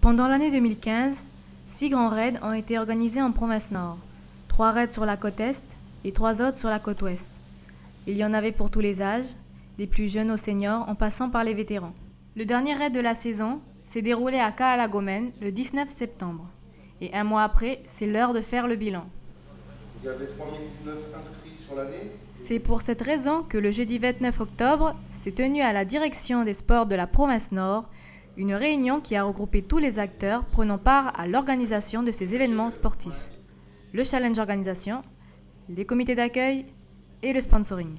Pendant l'année 2015, 6 grands raids ont été organisés en province nord, 3 raids sur la côte est et 3 autres sur la côte ouest. Il y en avait pour tous les âges, des plus jeunes aux seniors en passant par les vétérans. Le dernier raid de la saison s'est déroulé à Kaalagomen le 19 septembre. Et un mois après, c'est l'heure de faire le bilan. Il y avait 3019 inscrits sur l'année. C'est pour cette raison que le jeudi 29 octobre s'est tenu à la direction des sports de la province Nord une réunion qui a regroupé tous les acteurs prenant part à l'organisation de ces événements sportifs. Le challenge organisation, les comités d'accueil et le sponsoring.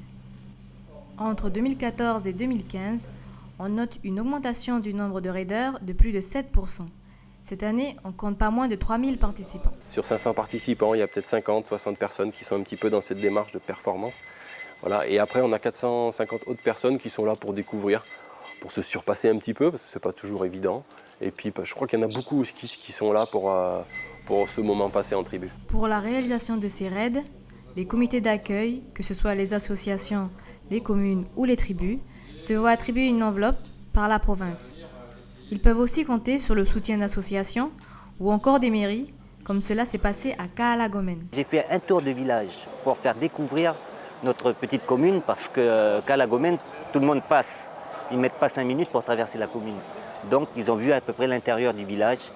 Entre 2014 et 2015, on note une augmentation du nombre de raiders de plus de 7%. Cette année, on compte pas moins de 3000 participants. Sur 500 participants, il y a peut-être 50, 60 personnes qui sont un petit peu dans cette démarche de performance. Voilà. Et après, on a 450 autres personnes qui sont là pour découvrir, pour se surpasser un petit peu, parce que ce n'est pas toujours évident. Et puis, je crois qu'il y en a beaucoup qui sont là pour ce moment passé en tribu. Pour la réalisation de ces raids, les comités d'accueil, que ce soit les associations, les communes ou les tribus, se voient attribuer une enveloppe par la province. Ils peuvent aussi compter sur le soutien d'associations ou encore des mairies, comme cela s'est passé à Kaalagomen. J'ai fait un tour de village pour faire découvrir notre petite commune parce que Kaalagomen, tout le monde passe. Ils ne mettent pas 5 minutes pour traverser la commune. Donc ils ont vu à peu près l'intérieur du village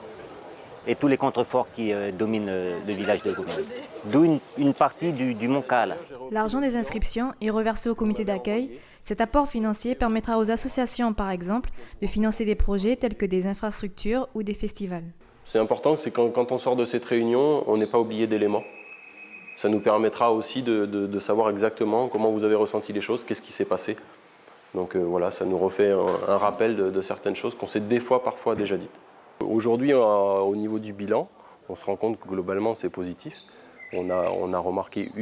et tous les contreforts qui dominent le village de Gomen. D'où une partie du mont Kaala. L'argent des inscriptions est reversé au comité d'accueil. Cet apport financier permettra aux associations, par exemple, de financer des projets tels que des infrastructures ou des festivals. C'est important que quand on sort de cette réunion, on n'ait pas oublié d'éléments. Ça nous permettra aussi de savoir exactement comment vous avez ressenti les choses, qu'est-ce qui s'est passé. Donc voilà, ça nous refait un rappel de certaines choses qu'on s'est parfois déjà dites. Aujourd'hui, au niveau du bilan, on se rend compte que globalement c'est positif. On a remarqué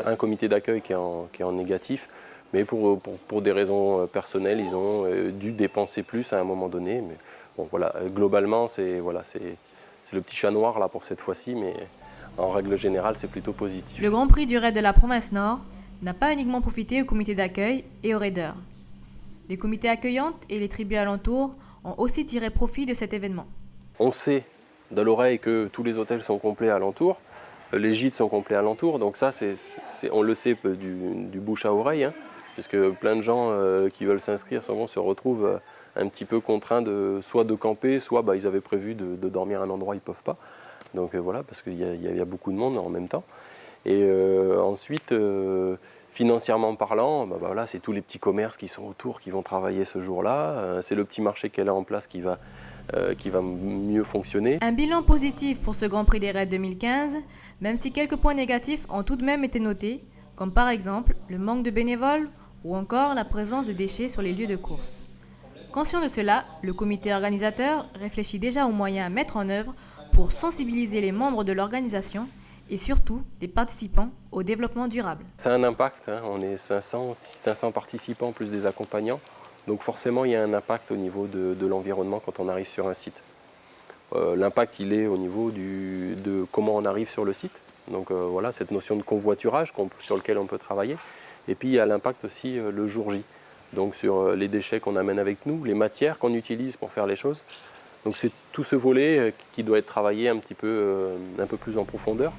un comité d'accueil qui est en négatif, mais pour des raisons personnelles, ils ont dû dépenser plus à un moment donné. Mais bon, voilà, globalement, c'est le petit chat noir là pour cette fois-ci, mais en règle générale, c'est plutôt positif. Le Grand Prix du raid de la province Nord n'a pas uniquement profité au comité d'accueil et aux raiders. Les comités accueillantes et les tribus alentours ont aussi tiré profit de cet événement. On sait de l'oreille que tous les hôtels sont complets alentour, les gîtes sont complets alentour, donc ça, on le sait du bouche à oreille, hein, puisque plein de gens qui veulent s'inscrire souvent se retrouvent un petit peu contraints soit de camper, soit ils avaient prévu de dormir à un endroit, ils ne peuvent pas. Donc voilà, parce qu'il y a beaucoup de monde en même temps. Et ensuite, financièrement parlant, voilà, c'est tous les petits commerces qui sont autour qui vont travailler ce jour-là. C'est le petit marché qu'elle a en place qui va mieux fonctionner. Un bilan positif pour ce Grand Prix des Raids 2015, même si quelques points négatifs ont tout de même été notés, comme par exemple le manque de bénévoles ou encore la présence de déchets sur les lieux de course. Conscient de cela, le comité organisateur réfléchit déjà aux moyens à mettre en œuvre pour sensibiliser les membres de l'organisation et surtout les participants au développement durable. C'est un impact, hein. On est 500 participants plus des accompagnants, donc forcément il y a un impact au niveau de l'environnement quand on arrive sur un site. L'impact il est au niveau de comment on arrive sur le site, donc voilà cette notion de convoiturage sur lequel on peut travailler, et puis il y a l'impact aussi le jour J, donc sur les déchets qu'on amène avec nous, les matières qu'on utilise pour faire les choses. Donc c'est tout ce volet qui doit être travaillé un peu plus en profondeur.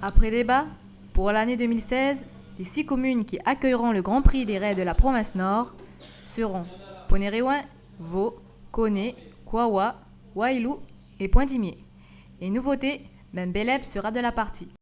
Après débat, pour l'année 2016, les 6 communes qui accueilleront le Grand Prix des raids de la province Nord seront Ponerewa, Vaud, Koné, Kwawa, Wailou et Pointimier. Et nouveauté, même Belep sera de la partie.